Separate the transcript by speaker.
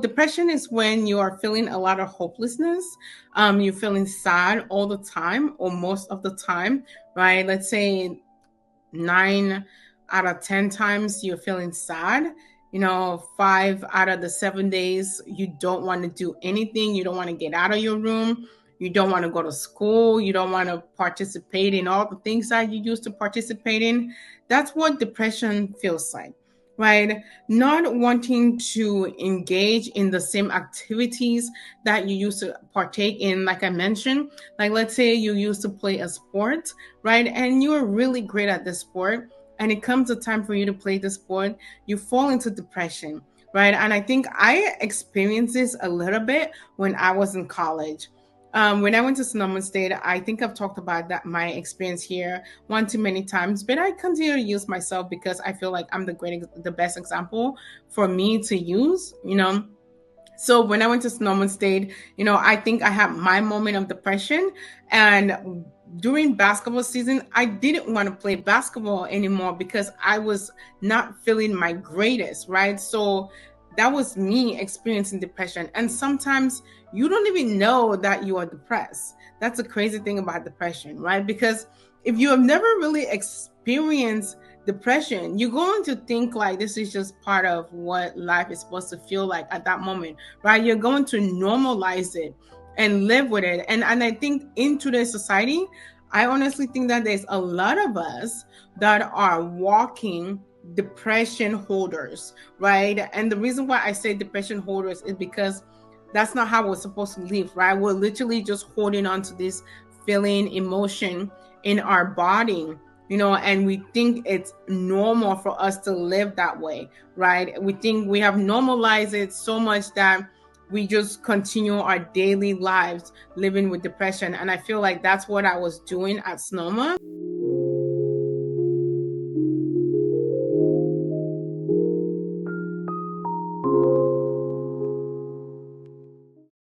Speaker 1: Depression is when you are feeling a lot of hopelessness. You're feeling sad all the time or most of the time, right? Let's say 9 out of 10 times you're feeling sad. 5 out of the 7 days you don't want to do anything. You don't want to get out of your room. You don't want to go to school. You don't want to participate in all the things that you used to participate in. That's what depression feels like, right? Not wanting to engage in the same activities that you used to partake in, like I mentioned. Like, let's say you used to play a sport, right? And you are really great at the sport, and it comes a time for you to play the sport, you fall into depression, right? And I think I experienced this a little bit when I was in college. When I went to Sonoma State, I think I've talked about that my experience here one too many times, but I continue to use myself because I feel like I'm the best example for me to use. So when I went to Sonoma State, I think I had my moment of depression. And during basketball season, I didn't want to play basketball anymore because I was not feeling my greatest, right? So that was me experiencing depression. And sometimes you don't even know that you are depressed. That's the crazy thing about depression, right? Because if you have never really experienced depression, you're going to think like this is just part of what life is supposed to feel like at that moment, right? You're going to normalize it and live with it. And I think in today's society, I honestly think that there's a lot of us that are walking depression holders, right? And the reason why I say depression holders is because that's not how we're supposed to live, right? We're literally just holding on to this feeling, emotion in our body, and we think it's normal for us to live that way, right? We think we have normalized it so much that we just continue our daily lives living with depression. And I feel like that's what I was doing at Sonoma.